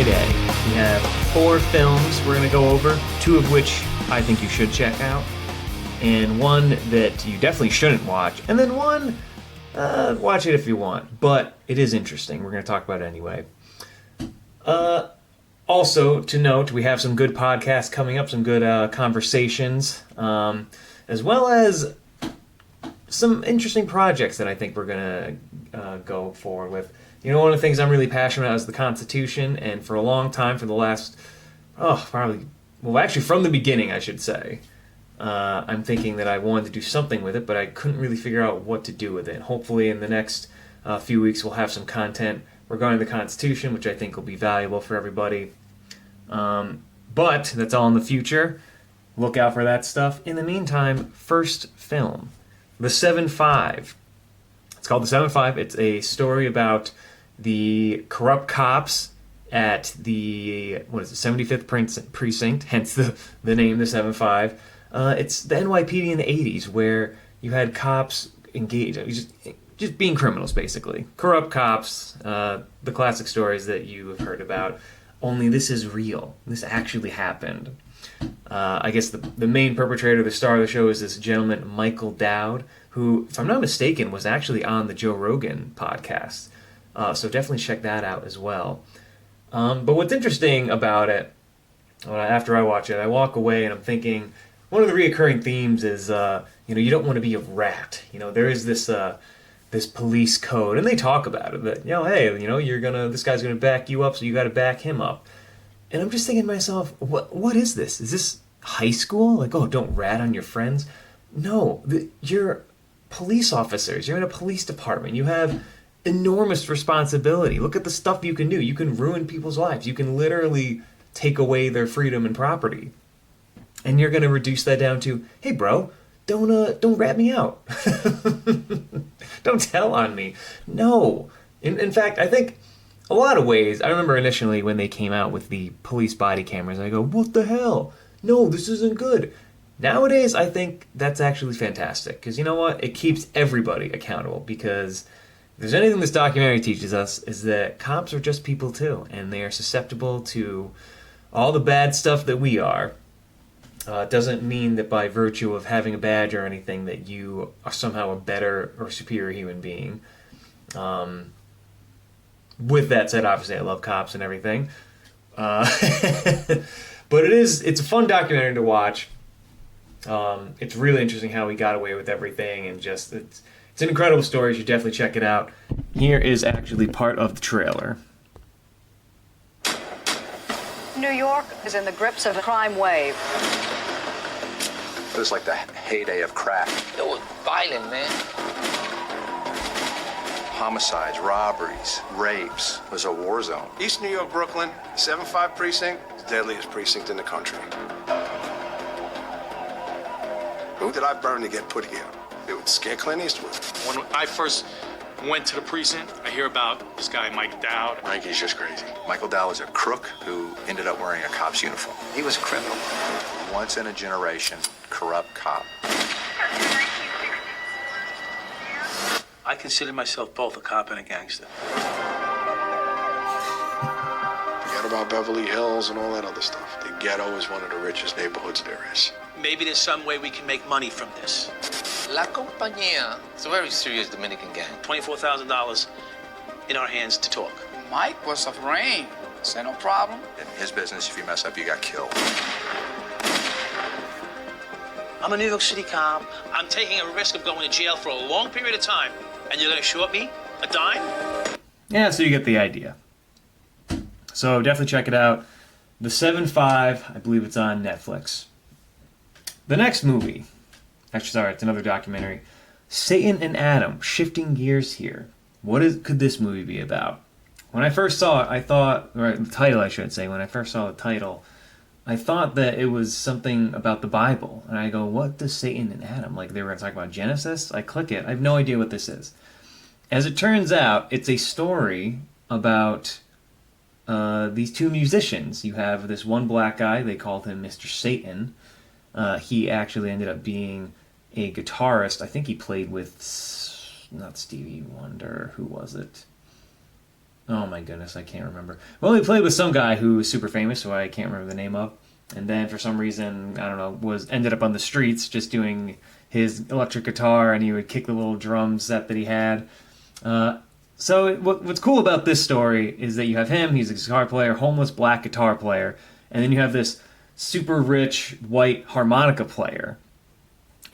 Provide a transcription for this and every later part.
Friday. We have 4 films we're going to go over, 2 of which I think you should check out, and 1 that you definitely shouldn't watch, and then 1, watch it if you want, but it is interesting. We're going to talk about it anyway. Also, to note, we have some good podcasts coming up, some good conversations, as well as some interesting projects that I think we're going to go forward with. You know, one of the things I'm really passionate about is the Constitution, and for a long time, for the last, from the beginning, I should say, I'm thinking that I wanted to do something with it, but I couldn't really figure out what to do with it. Hopefully in the next few weeks we'll have some content regarding the Constitution, which I think will be valuable for everybody. But that's all in the future. Look out for that stuff. In the meantime, first film, The 7-5. It's called The 7-5. It's a story about the corrupt cops at the 75th precinct, hence the name, The 7-5. It's the NYPD in the 80s, where you had cops engaged, just being criminals, basically. Corrupt cops, the classic stories that you have heard about. Only this is real. This actually happened. I guess the main perpetrator, the star of the show, is this gentleman, Michael Dowd, who, if I'm not mistaken, was actually on the Joe Rogan podcast. So definitely check that out as well. But what's interesting about it, after I watch it, I walk away and I'm thinking, one of the reoccurring themes is, you don't want to be a rat. There is this police code, and they talk about it, that, hey, this guy's gonna back you up, so you got to back him up. And I'm just thinking to myself, what is this? Is this high school? Like, don't rat on your friends? No, you're police officers. You're in a police department. You have enormous responsibility. Look at the stuff you can do. You can ruin people's lives. You can literally take away their freedom and property. And you're going to reduce that down to, hey, bro, don't rat me out. Don't tell on me. No. In fact, I think a lot of ways, I remember initially when they came out with the police body cameras, I go, what the hell? No, this isn't good. Nowadays, I think that's actually fantastic. Because you know what? It keeps everybody accountable. Because if there's anything this documentary teaches us, is that cops are just people too. And they are susceptible to all the bad stuff that we are. It doesn't mean that by virtue of having a badge or anything that you are somehow a better or superior human being. With that said, obviously I love cops and everything. But it's a fun documentary to watch. It's really interesting how he got away with everything, and just it's an incredible story. You should definitely check it out. Here is actually part of the trailer. New York is in the grips of a crime wave. It was like the heyday of crack. It was violent, man. Homicides, robberies, rapes. It was a war zone. East New York, Brooklyn, 7-5 precinct, the deadliest precinct in the country. Who did I burn to get put here? It would scare Clint Eastwood. When I first went to the precinct, I hear about this guy, Mike Dowd. Mikey's just crazy. Michael Dowd was a crook who ended up wearing a cop's uniform. He was a criminal. Once in a generation, corrupt cop. I consider myself both a cop and a gangster. Forget about Beverly Hills and all that other stuff. The ghetto is one of the richest neighborhoods there is. Maybe there's some way we can make money from this. La Compañía. It's a very serious Dominican gang. $24,000 in our hands to talk. Mike was of rain. Is that no problem? In his business, if you mess up, you got killed. I'm a New York City cop. I'm taking a risk of going to jail for a long period of time. And you're going to short me a dime? Yeah, so you get the idea. So definitely check it out. The 7-5, I believe it's on Netflix. The next movie, actually, sorry, it's another documentary. Satan and Adam, shifting gears here. Could this movie be about? When I first saw it, I thought, or the title I should say, when I first saw the title, I thought that it was something about the Bible. And I go, what does Satan and Adam? Like they were going to talk about Genesis? I click it. I have no idea what this is. As it turns out, it's a story about these 2 musicians. You have this one black guy, they called him Mr. Satan. He actually ended up being a guitarist. I think he played with, not Stevie Wonder, who was it? oh my goodness, I can't remember. Well, he played with some guy who was super famous, who I can't remember the name of. And then for some reason, I don't know, ended up on the streets just doing his electric guitar, and he would kick the little drum set that he had. What's cool about this story is that you have him, he's a guitar player, homeless black guitar player, and then you have this super rich white harmonica player.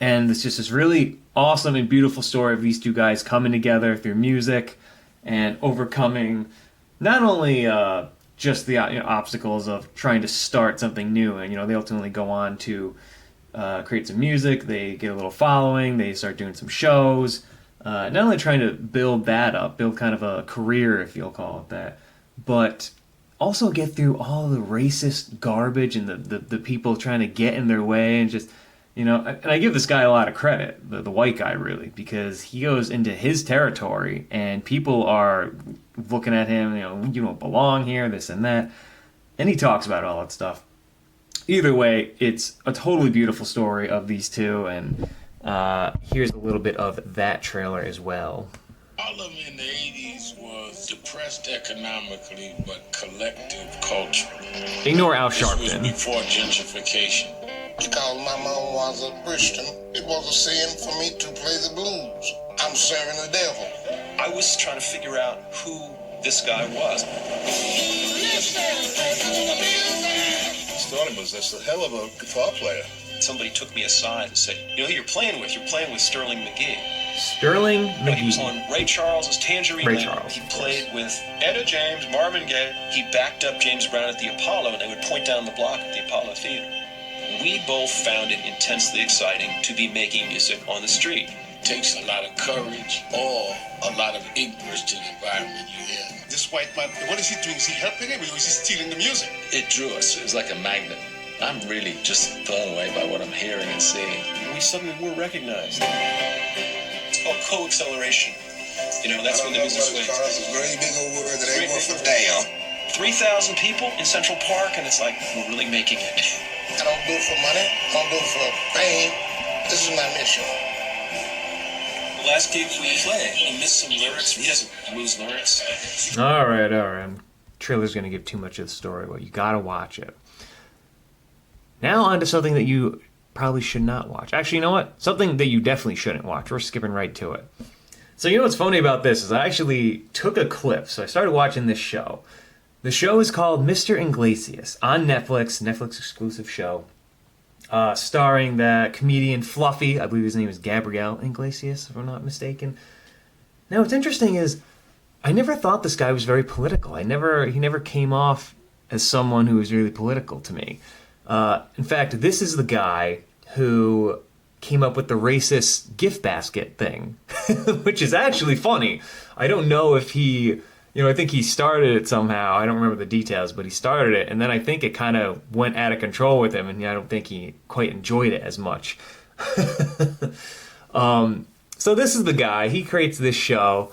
And it's just this really awesome and beautiful story of these two guys coming together through music and overcoming not only just the obstacles of trying to start something new, and they ultimately go on to create some music, they get a little following, they start doing some shows, not only trying to build that up, build kind of a career, if you'll call it that, but also get through all the racist garbage and the people trying to get in their way, and just, and I give this guy a lot of credit, the white guy really, because he goes into his territory and people are looking at him, you don't belong here, this and that, and he talks about all that stuff. Either way, it's a totally beautiful story of these two, and here's a little bit of that trailer as well. All of them in the 80s was depressed economically, but collective culturally. Ignore Al This was Sharpton. before gentrification. Because my mom was a Christian, it was a sin for me to play the blues. I'm serving the devil. I was trying to figure out who this guy was. Thought he was just a hell of a guitar player. Somebody took me aside and said, who you're playing with? You're playing with Sterling McGee. Sterling He was McGee. on Ray Charles's Tangerine Ray Lane. Charles, He of played with Etta James, Marvin Gaye. He backed up James Brown at the Apollo, and they would point down the block at the Apollo Theater. We both found it intensely exciting to be making music on the street. It takes a lot of courage or a lot of ignorance to the environment you're in. This white man, what is he doing? Is he helping him or is he stealing the music? It drew us. It was like a magnet. I'm really just blown away by what I'm hearing and seeing. We suddenly were recognized. It's called co-acceleration. That's when the music swings. It's a very big old word that ain't worth a damn. 3,000 people in Central Park, and it's like, we're really making it. I don't do it for money. I don't do it for fame. This is my mission. The last gig we played, we missed some lyrics. He doesn't lose lyrics. All right. Trailer's going to give too much of the story, but you got to watch it. Now on to something that you probably should not watch. Actually, you know what? Something that you definitely shouldn't watch. We're skipping right to it. So what's funny about this is I actually took a clip. So I started watching this show. The show is called Mr. Inglesias on Netflix exclusive show, starring the comedian Fluffy. I believe his name is Gabriel Inglesias, if I'm not mistaken. Now, what's interesting is I never thought this guy was very political. He never came off as someone who was really political to me. In fact, this is the guy who came up with the racist gift basket thing, which is actually funny. I don't know if he, I think he started it somehow. I don't remember the details, but he started it, and then I think it kind of went out of control with him, and I don't think he quite enjoyed it as much. So this is the guy. He creates this show.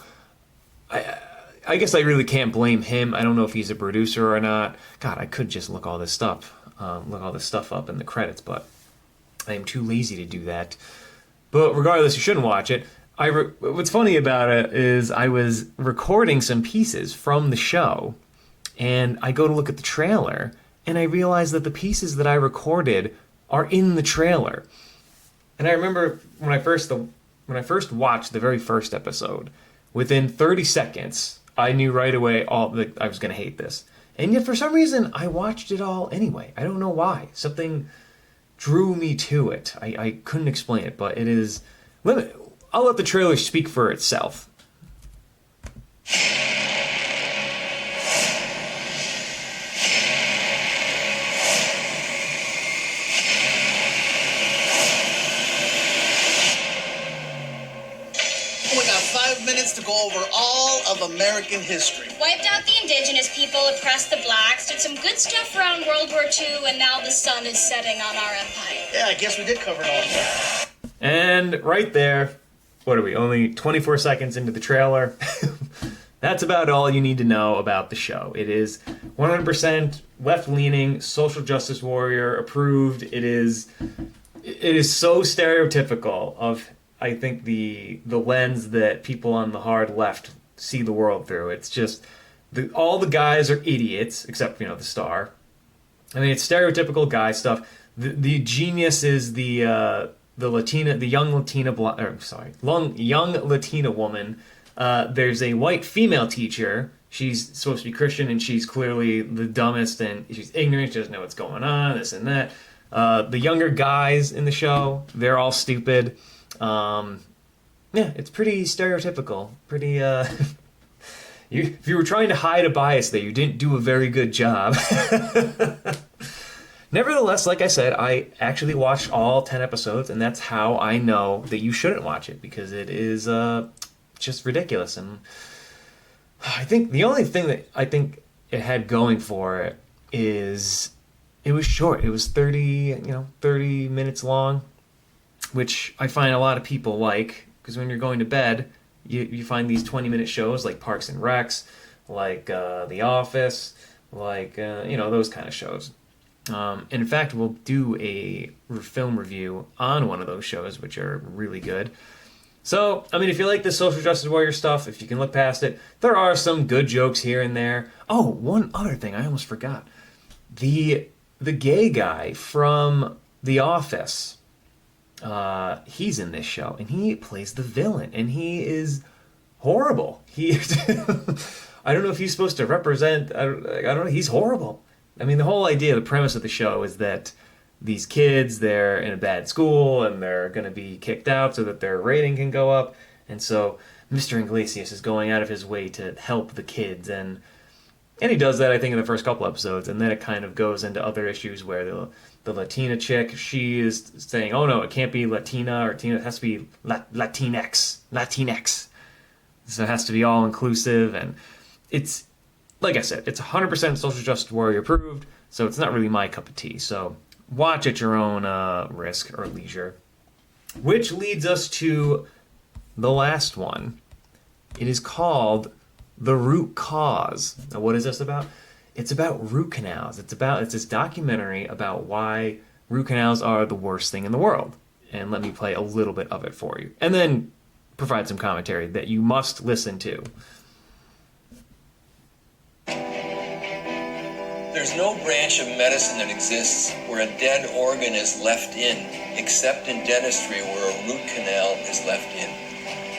I guess I really can't blame him. I don't know if he's a producer or not. God, I could just look all this stuff up in the credits, but I am too lazy to do that. But regardless, you shouldn't watch it. What's funny about it is I was recording some pieces from the show, and I go to look at the trailer, and I realize that the pieces that I recorded are in the trailer. And I remember when I first watched the very first episode, within 30 seconds, I knew right away I was going to hate this. And yet, for some reason, I watched it all anyway. I don't know why. Something drew me to it. I couldn't explain it, but it is... I'll let the trailer speak for itself. We got 5 minutes to go over all of American history. Wiped out the indigenous people, oppressed the blacks, did some good stuff around World War II, and now the sun is setting on our empire. Yeah, I guess we did cover it all. And right there, what are we, only 24 seconds into the trailer? That's about all you need to know about the show. It is 100% left-leaning, social justice warrior approved. It is so stereotypical of, I think, the lens that people on the hard left see the world through. It's just all the guys are idiots except the star. I mean, it's stereotypical guy stuff. The genius is the young Latina woman. There's a white female teacher. She's supposed to be Christian, and she's clearly the dumbest, and she's ignorant. She doesn't know what's going on, this and that. The younger guys in the show, they're all stupid. It's pretty stereotypical. Pretty, if you were trying to hide a bias there, you didn't do a very good job. Nevertheless, like I said, I actually watched all 10 episodes, and that's how I know that you shouldn't watch it, because it is just ridiculous. And I think the only thing that I think it had going for it is it was short. It was 30 minutes long, which I find a lot of people like, because when you're going to bed, you find these 20-minute shows like Parks and Recs, like The Office, like those kind of shows. And in fact, we'll do a film review on one of those shows, which are really good. So, I mean, if you like the social justice warrior stuff, if you can look past it, there are some good jokes here and there. Oh, one other thing I almost forgot. The gay guy from The Office, he's in this show, and he plays the villain, and he is horrible. I don't know if he's supposed to represent, I don't know, he's horrible. I mean, the whole idea, the premise of the show is that these kids, they're in a bad school and they're going to be kicked out so that their rating can go up. And so Mr. Inglesias is going out of his way to help the kids. And he does that, I think, in the first couple episodes. And then it kind of goes into other issues where the Latina chick, she is saying, oh, no, it can't be Latina or Tina. It has to be Latinx. So it has to be all inclusive. And it's, like I said, it's 100% social justice warrior approved. So it's not really my cup of tea. So watch at your own risk or leisure. Which leads us to the last one. It is called The Root Cause. Now, what is this about? It's about root canals. It's this documentary about why root canals are the worst thing in the world. And let me play a little bit of it for you. And then provide some commentary that you must listen to. There's no branch of medicine that exists where a dead organ is left in, except in dentistry where a root canal is left in.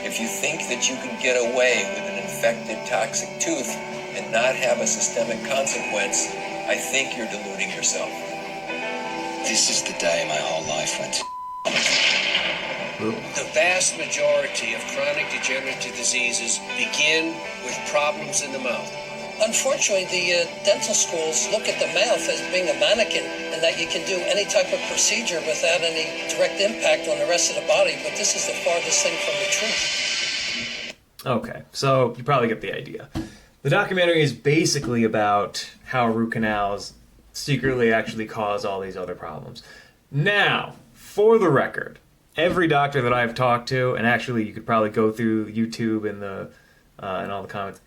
If you think that you can get away with an infected, toxic tooth and not have a systemic consequence, I think you're deluding yourself. This is the day my whole life went to. The vast majority of chronic degenerative diseases begin with problems in the mouth. Unfortunately, the dental schools look at the mouth as being a mannequin and that you can do any type of procedure without any direct impact on the rest of the body, but this is the farthest thing from the truth. Okay, so you probably get the idea. The documentary is basically about how root canals secretly actually cause all these other problems. Now, for the record, every doctor that I've talked to, and actually you could probably go through YouTube and all the comments,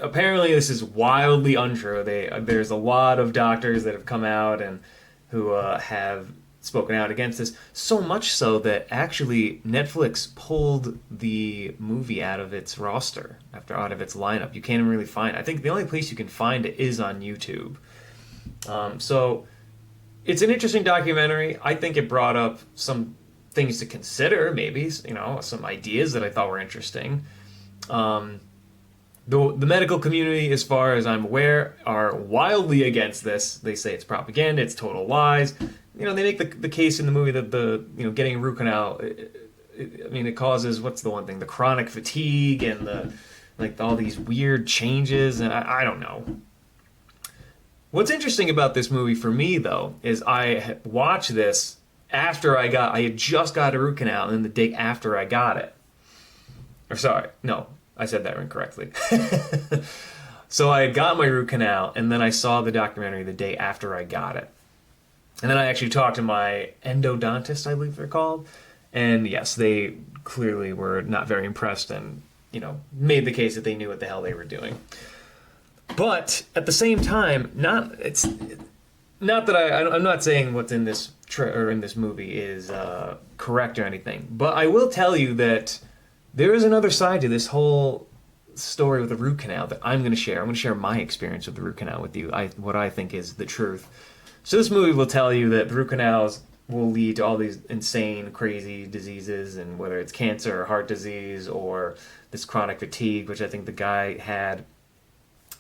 apparently this is wildly untrue. There's a lot of doctors that have come out and who have spoken out against this, so much so that actually Netflix pulled the movie out of its roster, out of its lineup. You can't even really find it. I think the only place you can find it is on YouTube. So it's an interesting documentary. I think it brought up some things to consider, maybe, some ideas that I thought were interesting. The medical community, as far as I'm aware, are wildly against this. They say it's propaganda, it's total lies. They make the case in the movie that getting a root canal, it causes, what's the one thing, the chronic fatigue and all these weird changes, and I don't know. What's interesting about this movie for me, though, is I watched this after I had just got a root canal, and then the day after I got it. Or sorry, no. I said that incorrectly. So I got my root canal, and then I saw the documentary the day after I got it. And then I actually talked to my endodontist, I believe they're called. And yes, they clearly were not very impressed and, made the case that they knew what the hell they were doing. But at the same time, I'm not saying what's in this in this movie is correct or anything. But I will tell you that there is another side to this whole story with the root canal that I'm going to share. I'm going to share my experience with the root canal with you, what I think is the truth. So this movie will tell you that the root canals will lead to all these insane, crazy diseases, and whether it's cancer or heart disease or this chronic fatigue, which I think the guy had.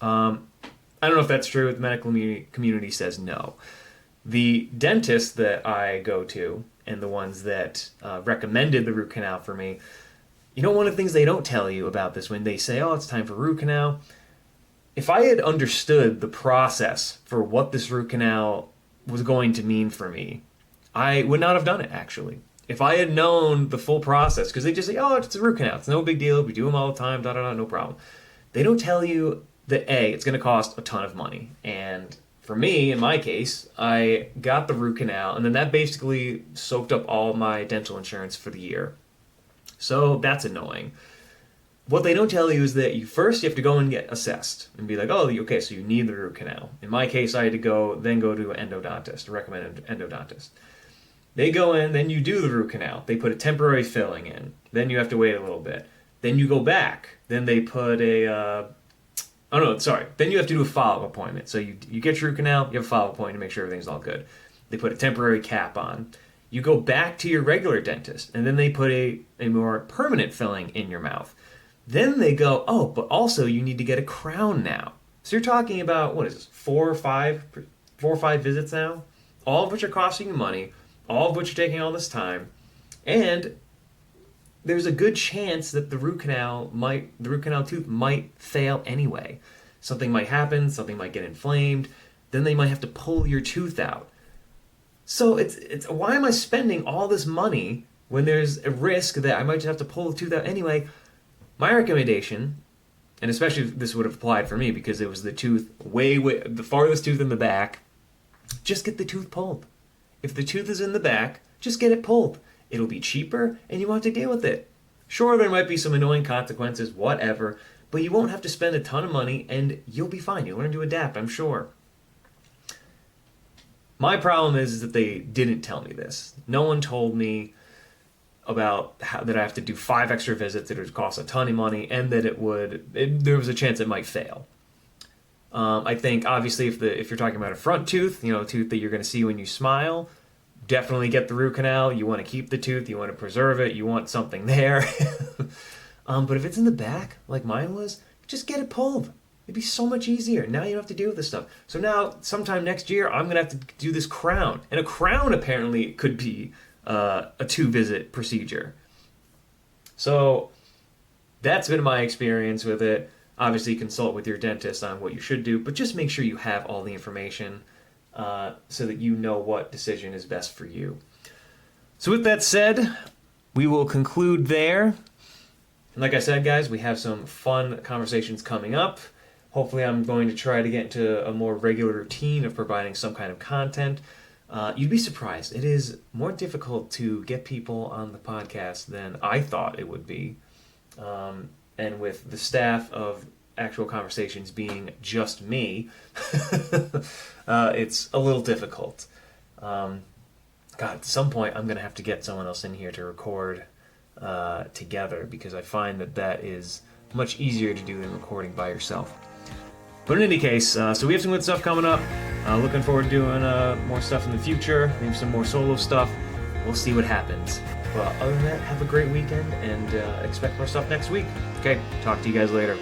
I don't know if that's true. The medical community says no. The dentist that I go to and the ones that recommended the root canal for me, one of the things they don't tell you about this when they say, oh, it's time for root canal. If I had understood the process for what this root canal was going to mean for me, I would not have done it, actually. If I had known the full process, because they just say, oh, it's a root canal. It's no big deal. We do them all the time. No problem. They don't tell you that, A, it's going to cost a ton of money. And for me, in my case, I got the root canal, and then that basically soaked up all my dental insurance for the year. So that's annoying. What they don't tell you is that you have to go and get assessed and be like, oh, okay, so you need the root canal. In my case, I had to go to an endodontist, a recommended endodontist. They go in, then you do the root canal. They put a temporary filling in. Then you have to wait a little bit. Then you go back. Then they put then you have to do a follow-up appointment. So you get your root canal, you have a follow-up appointment to make sure everything's all good. They put a temporary cap on. You go back to your regular dentist, and then they put a more permanent filling in your mouth. Then they go, oh, but also you need to get a crown now. So you're talking about, what is this, 4 or 5 visits now? All of which are costing you money, all of which are taking all this time, and there's a good chance that the root canal tooth might fail anyway. Something might happen, something might get inflamed, then they might have to pull your tooth out. So it's why am I spending all this money when there's a risk that I might just have to pull the tooth out anyway? My recommendation, and especially this would have applied for me because it was the tooth the farthest tooth in the back, just get the tooth pulled. If the tooth is in the back, just get it pulled. It'll be cheaper and you won't have to deal with it. Sure, there might be some annoying consequences, whatever, but you won't have to spend a ton of money and you'll be fine. You'll learn to adapt, I'm sure. My problem is that they didn't tell me this. No one told me about that I have to do 5 extra visits, that it would cost a ton of money, and that there was a chance it might fail. I think, obviously, if you're talking about a front tooth, a tooth that you're going to see when you smile, definitely get the root canal. You want to keep the tooth. You want to preserve it. You want something there. But if it's in the back, like mine was, just get it pulled. It'd be so much easier. Now you don't have to deal with this stuff. So now, sometime next year, I'm going to have to do this crown. And a crown, apparently, could be a 2-visit procedure. So that's been my experience with it. Obviously, consult with your dentist on what you should do, but just make sure you have all the information so that you know what decision is best for you. So with that said, we will conclude there. And like I said, guys, we have some fun conversations coming up. Hopefully, I'm going to try to get into a more regular routine of providing some kind of content. You'd be surprised. It is more difficult to get people on the podcast than I thought it would be. And with the staff of actual conversations being just me, it's a little difficult. God, at some point I'm going to have to get someone else in here to record together, because I find that is much easier to do than recording by yourself. But in any case, so we have some good stuff coming up. Looking forward to doing more stuff in the future, maybe some more solo stuff. We'll see what happens. But other than that, have a great weekend and expect more stuff next week. Okay, talk to you guys later.